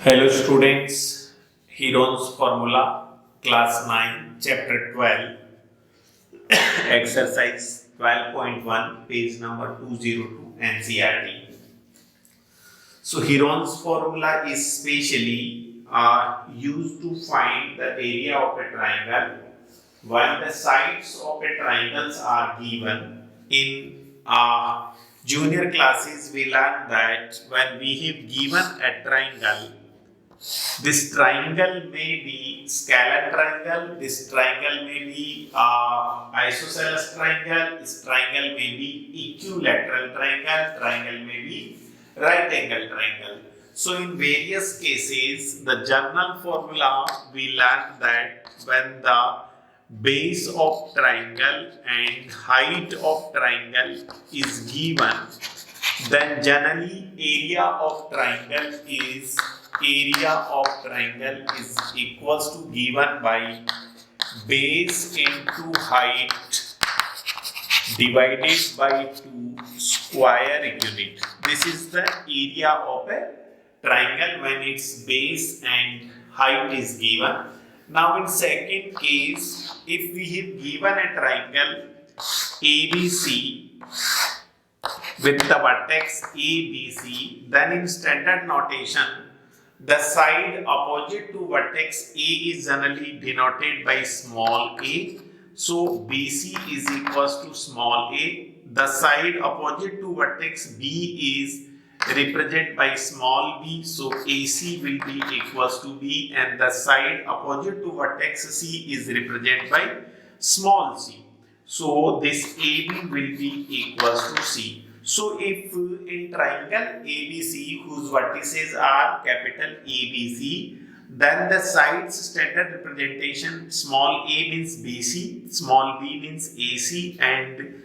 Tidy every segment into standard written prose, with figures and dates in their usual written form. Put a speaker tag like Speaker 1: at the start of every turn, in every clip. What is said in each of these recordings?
Speaker 1: Hello students, Heron's Formula, Class 9, Chapter 12, Exercise 12.1, page number 202, NCERT. So Heron's Formula is specially used to find the area of a triangle when the sides of a triangles are given. In junior classes, we learned that when we have given a triangle, this triangle may be scalar triangle, this triangle may be isosceles triangle, this triangle may be equilateral triangle, triangle may be right angle triangle. So in various cases, the general formula we learned that when the base of triangle and height of triangle is given, then generally area of triangle is equals to given by base into height divided by 2 square unit. This is the area of a triangle when its base and height is given. Now in second case, if we have given a triangle ABC with the vertex ABC, then in standard notation, the side opposite to vertex A is generally denoted by small a. So BC is equals to small a. The side opposite to vertex B is represented by small b. So AC will be equals to B, and the side opposite to vertex C is represented by small c. So this AB will be equals to C. So if in triangle ABC whose vertices are capital ABC, then the sides standard representation small a means BC, small b means AC, and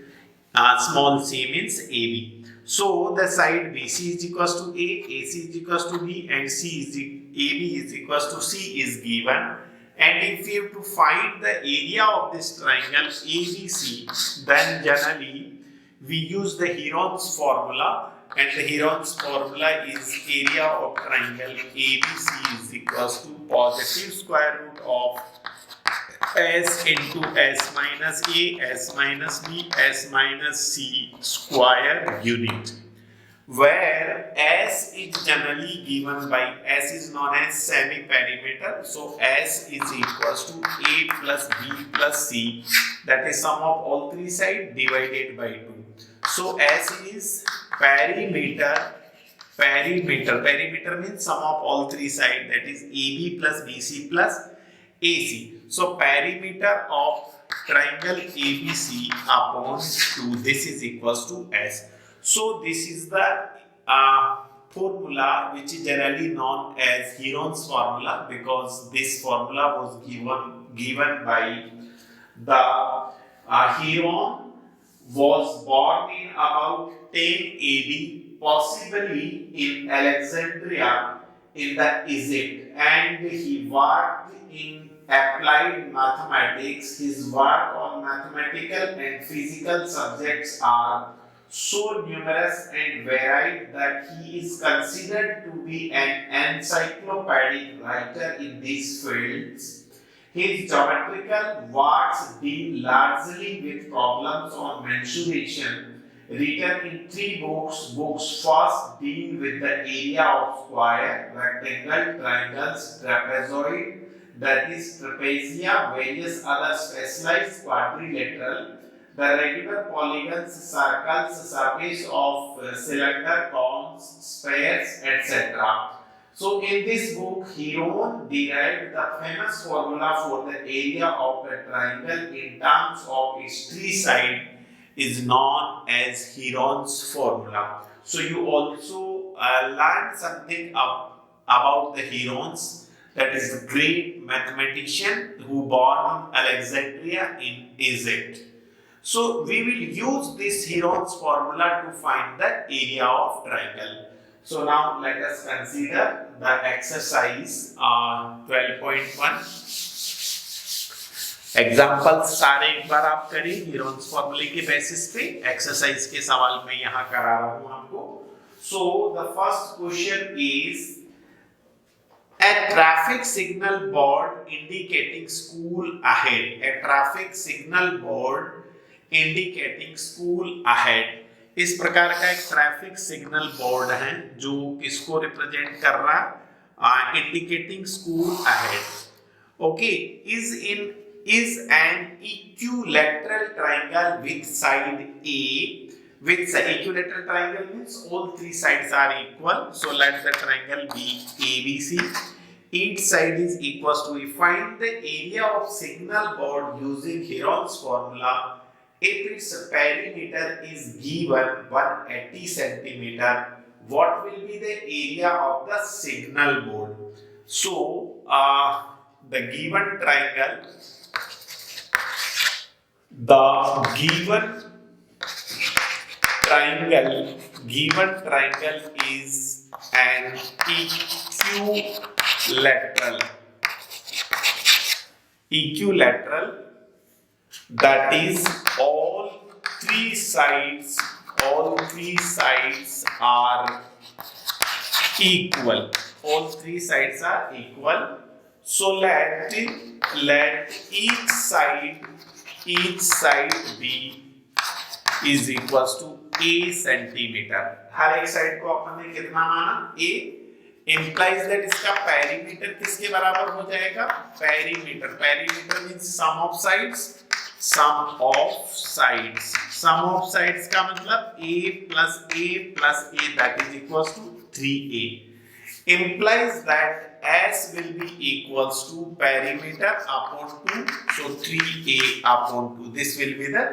Speaker 1: small c means AB. So the side BC is equals to A, AC is equals to B, and AB is equals to C is given. And if you have to find the area of this triangle ABC, then generally we use the Heron's formula, and the Heron's formula is area of triangle ABC is equals to positive square root of S into S minus A, S minus B, S minus C square unit, where S is generally given by S is known as semi-perimeter. So S is equals to A plus B plus C, that is sum of all three sides divided by 2. So S is perimeter. Perimeter means sum of all three sides, that is AB plus BC plus AC. So perimeter of triangle ABC upon 2, this is equals to S. So this is the formula which is generally known as Heron's formula, because this formula was given by the Heron was born in about 10 AD, possibly in Alexandria in the Egypt, and he worked in applied mathematics. His work on mathematical and physical subjects are so numerous and varied that he is considered to be an encyclopedic writer in these fields. His geometrical works deal largely with problems on mensuration, written in 3 books. Books first deal with the area of square, rectangle, triangles, trapezoid, that is trapezia, various other specialized quadrilateral, the regular polygons, circles, surface of cylinder, cones, spheres, etc. So in this book, Heron derived the famous formula for the area of a triangle in terms of its 3 sides is known as Heron's formula. So you also learned something about the Herons, that is the great mathematician who born in Alexandria in Egypt. So we will use this Heron's formula to find the area of triangle. So now let us consider the exercise 12.1. Example सारे एक बार आप करें Heron's फॉर्मूले के basis पे। Exercise के सवाल मैं यहाँ करा रहा हूँ आपको। So the first question is A traffic signal board indicating school ahead. A traffic signal board indicating school ahead. इस प्रकार का एक ट्रैफिक सिग्नल बोर्ड है जो किसको रिप्रेजेंट कर रहा है, indicating school ahead. Okay, is an equilateral triangle with side A, with equilateral triangle means all three sides are equal, so let the triangle be ABC. Each side is equal to, we find the area of signal board using Heron's formula if its perimeter is given 180 centimeter. What will be the area of the signal board? So the given triangle is an equilateral, that is all three sides are equal. All three sides are equal. So let each side B is equals to A centimeter. हर एक side को अपन ने कितना माना? A, implies that इसका perimeter किसके बराबर हो जाएगा? Perimeter means sum of sides का मतलब A plus A that is equals to 3A. Implies that S will be equals to perimeter upon 2, so 3A upon 2. This will be the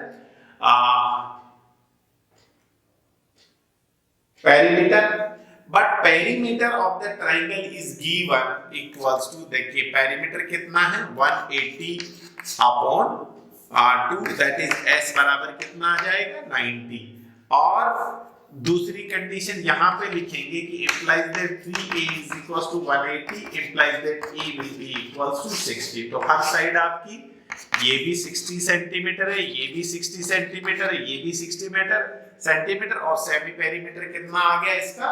Speaker 1: perimeter, but perimeter of the triangle is given equals to, देखिए perimeter कितना है? 180 upon 2, that is S बराबर कितना आ जाएगा? 90. और दूसरी condition यहाँ पे लिखेंगे कि implies that 3A is equals to 180, implies that A will be equals to 60. तो हर साइड आपकी ये भी 60 सेंटीमीटर है, ये भी 60 सेंटीमीटर है, ये भी 60 सेंटीमीटर और सेमी पेरीमीटर कितना आ गया इसका?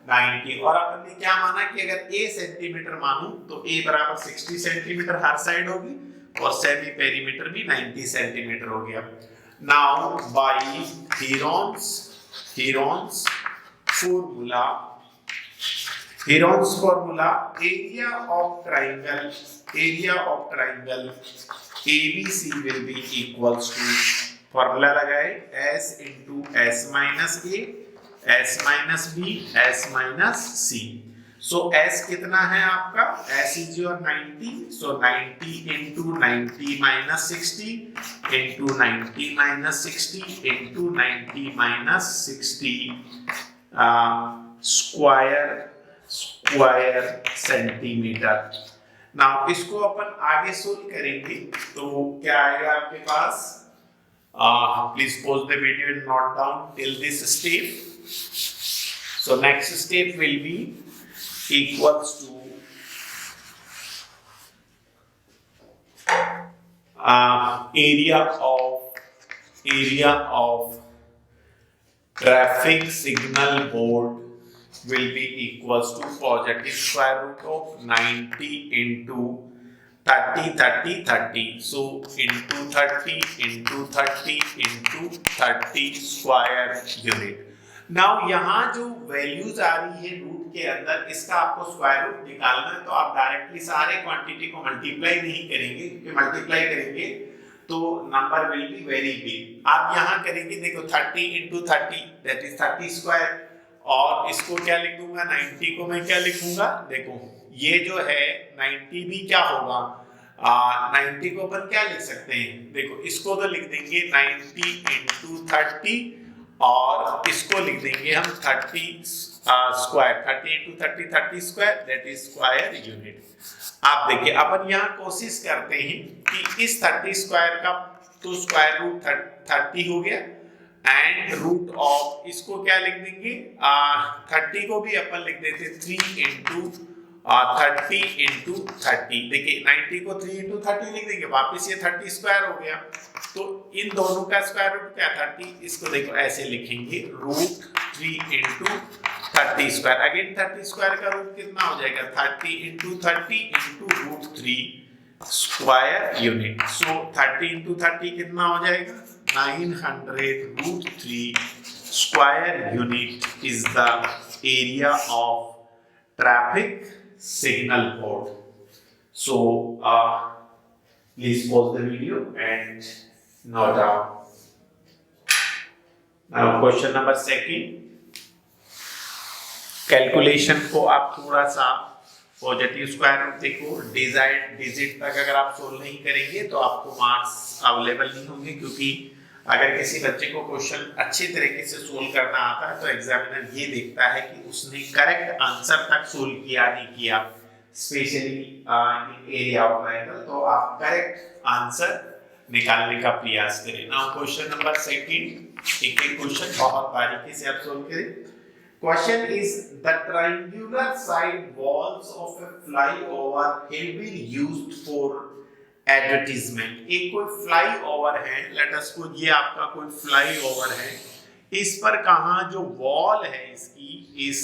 Speaker 1: 90. और अपन ने क्या माना कि अगर A सेंटीमीटर मानूं तो A बराबर 60 सेंटीमीटर हर साइड होगी और सेमी पेरीमीटर भी 90 सेंटीमीटर हो गया। Now by Heron's formula, area of triangle ABC will be equals to, formula लगाए S into S minus A, S minus B, S minus C. So S कितना है आपका? S is your 90, so 90 into 90 minus 60 into 90 minus 60 into 90 minus 60 square centimetre. Now इसको अपन आगे solve करेंगे तो क्या आएगा आपके पास? Please pause the video and note down till this step. So next step will be equals to area of traffic signal board will be equals to positive square root of 90 into 30. So into 30 into 30 into 30 square unit. Now यहाँ जो values आ रही है root के अंदर, इसका आपको square root निकालना है, तो आप डायरेक्टली सारे क्वांटिटी को मल्टीप्लाई नहीं करेंगे, क्योंकि मल्टीप्लाई करेंगे तो number will be very big. आप यहाँ करेंगे, देखो 30 into 30 दैट इज 30 स्क्वायर, और इसको क्या लिख दूंगा? 90 को मैं क्या लिखूंगा? देखो ये जो है 90 भी क्या होगा? 90 को अपन क्या लिख सकते हैं? देखो इसको तो लिख देंगे 90 into 30 और इसको लिख देंगे हम 30 square, 30 into 30 square that is square unit. आप देखिए अपन यहाँ कोशिश करते हैं कि इस 30 स्क्वायर का तो स्क्वायर रूट 30 हो गया एंड रूट ऑफ, इसको क्या लिख देंगे? 30 को भी अपन लिख देते 3 into 30 इंटू 30, देखिए 90 को 3 इंटू 30 लिख देंगे, वापस ये 30 स्क्वायर हो गया। तो इन दोनों का स्क्वायर रूट क्या 30, इसको देखो ऐसे लिखेंगे √3 इंटू 30 स्क्वायर। अगेन 30 स्क्वायर का रूट कितना हो जाएगा 30 इंटू 30 इंटू √3 स्क्वायर यूनिट। सो 30 इंटू 30 कितना हो जाएगा 900 √3 square unit is the area of traffic signal code. So please pause the video and note down. Now question number 2, calculation को आप थोड़ा सा पॉजिटिव स्क्वायर रूट देखो, डिजिट तक अगर आप सोल्व नहीं करेंगे तो आपको मार्क्स अवेलेबल नहीं होंगे, क्योंकि अगर किसी बच्चे को क्वेश्चन अच्छी तरीके से सोल्व करना आता है तो एग्जामिनर ये देखता है कि उसने करेक्ट आंसर तक सोल्व किया नहीं किया, स्पेशली एरिया ऑफ ट्रायंगल। तो आप करेक्ट आंसर निकालने का प्रयास करें। नाउ क्वेश्चन नंबर 2, एक क्वेश्चन बहुत बारीकी से आप सोल्व करें। Question is, the triangular side walls of a flyover have been used for advertisement. एक कोई फ्लाईओवर है, लेट अस सपोज ये आपका कोई फ्लाईओवर है, इस पर कहाँ जो वॉल है इसकी, इस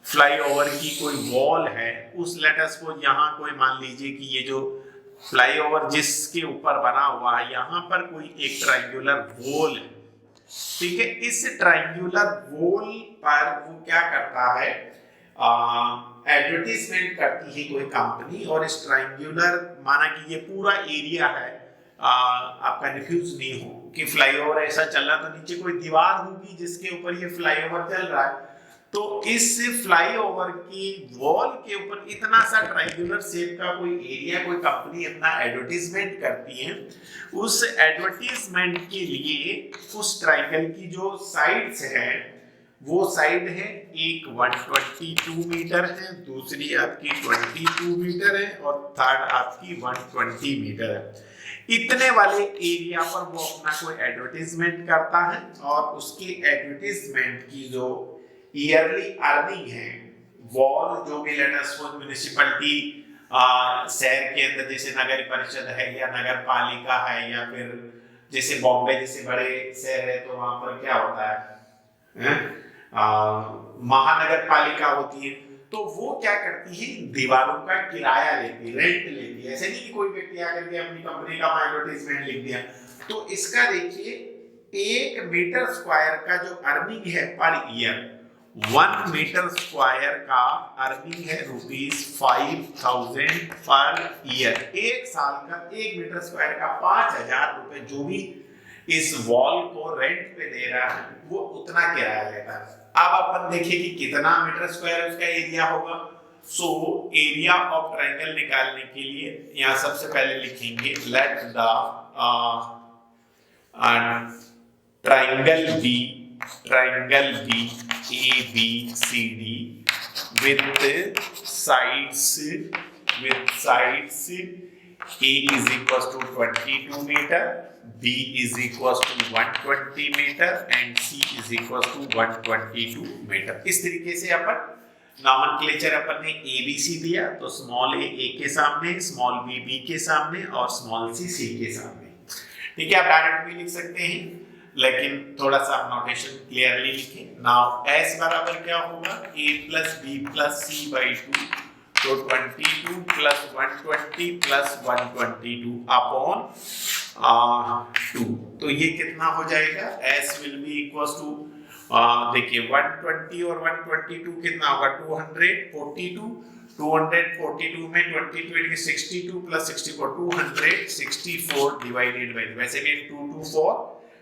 Speaker 1: फ्लाईओवर की कोई वॉल है, उस लेट अस सपोज यहाँ कोई मान लीजिए कि ये जो फ्लाईओवर जिसके ऊपर बना हुआ है यहाँ पर कोई एक ट्रायंगुलर वॉल है, ठीक है। इस ट्रायंगुलर वॉल पर वो क्या करता है, एडवर्टीजमेंट करती है कोई कंपनी, और इस ट्रायंगुलर माना कि ये पूरा एरिया है, आप कंफ्यूज नहीं हो कि फ्लाईओवर ऐसा चल रहा तो नीचे कोई दीवार होगी जिसके ऊपर ये फ्लाईओवर चल रहा है, तो इस फ्लाईओवर की वॉल के ऊपर इतना सा ट्रायंगुलर शेप का कोई एरिया कोई कंपनी अपना एडवर्टीजमेंट करती है। उस एडवर्टीजमेंट के लिए उस ट्रायंगल की जो साइड्स है, वो साइड है एक 122 मीटर है, दूसरी आपकी 22 मीटर है और थर्ड आपकी 120 मीटर है। इतने वाले एरिया पर वो अपना कोई एडवर्टीजमेंट करता है, और उसकी एडवर्टीजमेंट की जो ईयरली अर्निंग है, वॉल जो भी लेटेस्ट म्युनिसिपैलिटी शहर के अंदर जैसे नगर परिषद है या नगर पालिका है, या फिर जैसे बॉम्बे जैसे बड़े शहर है तो वहां पर क्या होता है, महानगर पालिका होती है, तो वो क्या करती है दीवारों का किराया लेती है, रेंट लेती है। ऐसे नहीं कि कोई व्यक्ति आकर के अपनी कंपनी का एडवर्टाइजमेंट लिख दिया। तो इसका देखिए 1 मीटर स्क्वायर का जो अर्निंग है पर ईयर, 1 मीटर स्क्वायर का अर्निंग है ₹5000 पर ईयर। एक साल का 1 मीटर स्क्वायर का 5000 रुपए जो भी इस वॉल को रेंट पे दे रहा है वो उतना किराया लेता है। अब अपन देखिए कि कितना मीटर स्क्वायर उसका एरिया होगा। सो एरिया ऑफ ट्रायंगल निकालने के लिए यहाँ सबसे पहले लिखेंगे let the triangle be ABCD with sides A is equals to 22 meter, B is equals to 120 meter and C is equals to 122 meter। इस तरीके से अपन नॉमेनक्लेचर अपन ने ABC दिया तो स्मॉल a के सामने, स्मॉल b के सामने और स्मॉल c के सामने। ठीक है, आप डायरेक्ट भी लिख सकते हैं लेकिन थोड़ा सा नोटेशन क्लियरली लिखें। नाउ s बराबर क्या होगा a plus b plus c by 2, तो 22 plus 120 plus 122 upon 2, तो ये कितना हो जाएगा s will be equals to देखिए 120 और 122 कितना होगा 242 में 22 62 plus 64 264 डिवाइडेड बाय, वैसे भी 2 2 4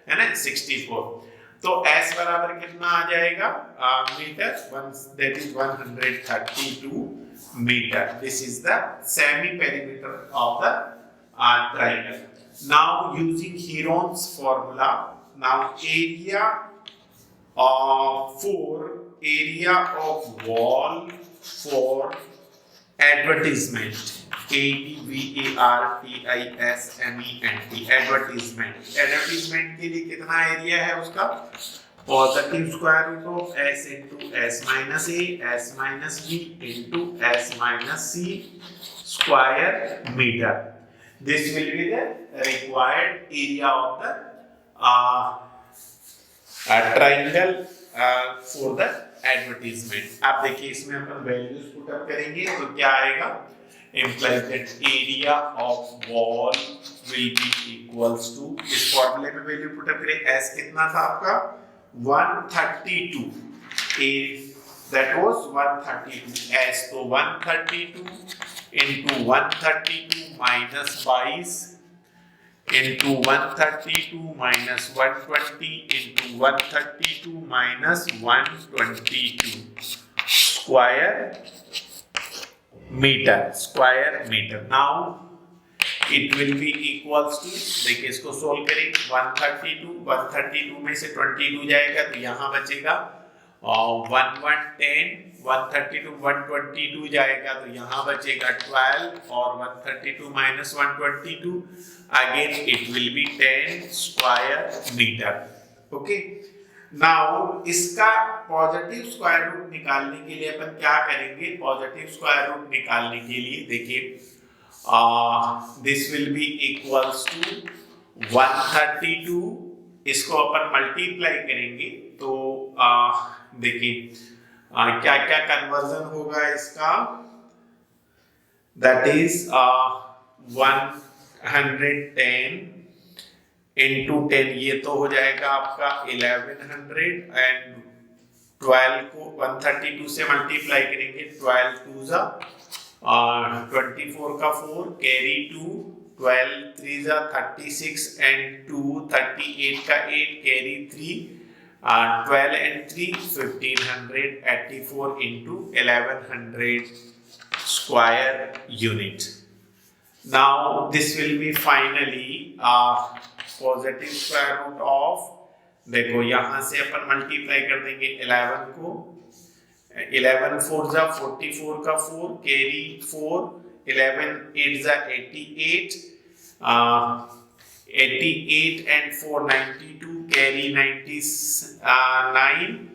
Speaker 1: है ना 64, तो s बराबर कितना आ जाएगा metre, that is 132 meter। This is the semi perimeter of the triangle। Now using Heron's formula, now area of wall for advertisement, advertisement, advertisement के लिए कितना एरिया है उसका positive square root of s into s minus a s minus b into s minus c square meter. This will be the required area of the triangle for the advertisement. आप देखिए इसमें अपन values put up करेंगे तो क्या आएगा, implies that area of wall will be equals to, इस फॉर्मूले में वैल्यू पुट अप करें, s कितना था आपका 132, a that was 132, s तो 132 into 132 minus 22 into 132 minus 120 into 132 minus 122 square meter. Now it will be equals to, देखिए इसको सोल्व करें, 132 में से 22 जाएगा तो यहाँ बचेगा 1110, 132 122 जाएगा तो यहाँ बचेगा 12 और 132 minus 122 again it will be 10 square meter. Okay, now इसका पॉजिटिव स्क्वायर रूट निकालने के लिए अपन क्या करेंगे, पॉजिटिव स्क्वायर रूट निकालने के लिए देखिए this will be equals to 132, इसको अपन मल्टीप्लाई करेंगे तो देखिए क्या क्या कन्वर्जन होगा इसका, दैट इज 110 into 10, ये तो हो जाएगा आपका 1100 एंड 12 को 132 से मल्टीप्लाई करेंगे, 12 2 जा 24 का 4 कैरी 2, 12 3 जा 36 एंड 2 38 का 8 carry 3, 12 and 3 1584 into 1100 square unit. Now this will be finally positive square root of, देखो यहाँ से अपन मल्टीप्लाई कर देंगे 11 को, 11 4 जा 44 का 4 कैरी 4, 11 8 जा 88, 88 and 4 92 carry 99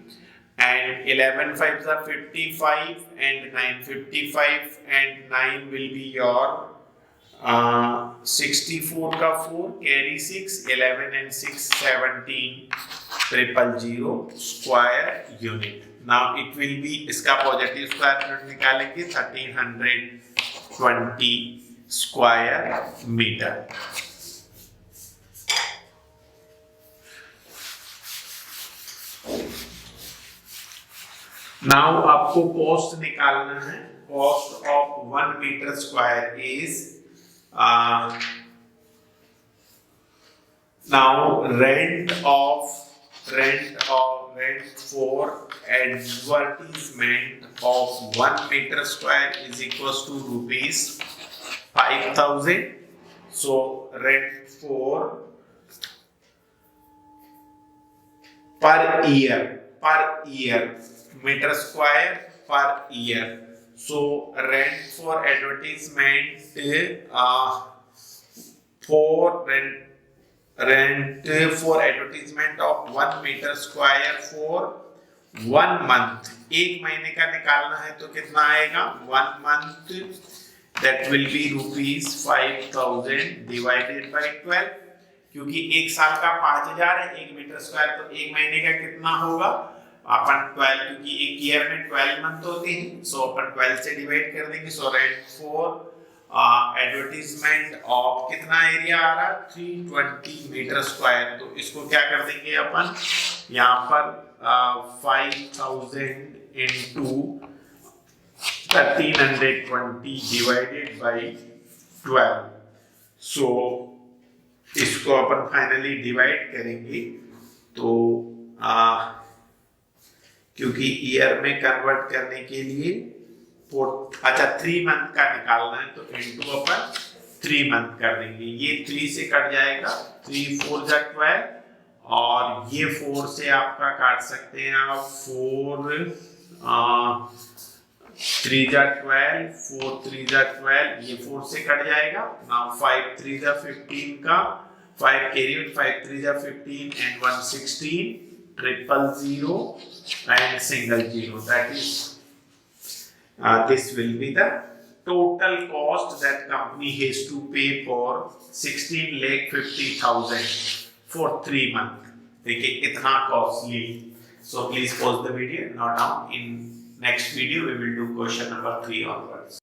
Speaker 1: and 11 5s are 55 and 9 55 and 9 will be your 64 का 4 carry 6, 11 and 6 17 000 square unit. Now it will be, इसका पॉजिटिव स्क्वायर रूट निकालेंगे 1320 square meter. Now आपको कॉस्ट निकालना है, cost of 1 metre square is now rent for advertisement of 1 meter square is equals to rupees 5000. So rent for per year meter square per year. So rent for advertisement rent for advertisement of 1 meter square for 1 month, एक महीने का निकालना है तो कितना आएगा, 1 month that will be rupees 5000 divided by 12, क्योंकि एक साल का 5000 है 1 मीटर स्क्वायर, तो एक महीने का कितना होगा अपन 12, क्योंकि एक ईयर में 12 मंथ होते हैं, सो अपन 12 से डिवाइड कर देंगे. So rent for advertisement of कितना एरिया आ रहा है 320 मीटर स्क्वायर, तो इसको क्या कर देंगे अपन यहाँ पर 5000 into 1320 divided by 12. सो इसको अपन फाइनली डिवाइड करेंगे तो क्योंकि ईयर में कन्वर्ट करने के लिए अच्छा 3 मंथ का निकालना है तो इनटू अपन 3 मंथ कर देंगे. ये 3 से कट जाएगा, 3 4 जा 12 और ये 4 से आपका काट सकते हैं आप 3 जा 12, 4 3 जा 12, ये 4 से कट जाएगा. नाउ 5 3 जा 15 का 5 कैरी 5 3 जा 15 and 1 16 000 and single zero. That is, this will be the total cost that company has to pay for 16,50,000 for 3 months. Okay, itna costly. So please pause the video. Now in next video we will do question number 3 onwards.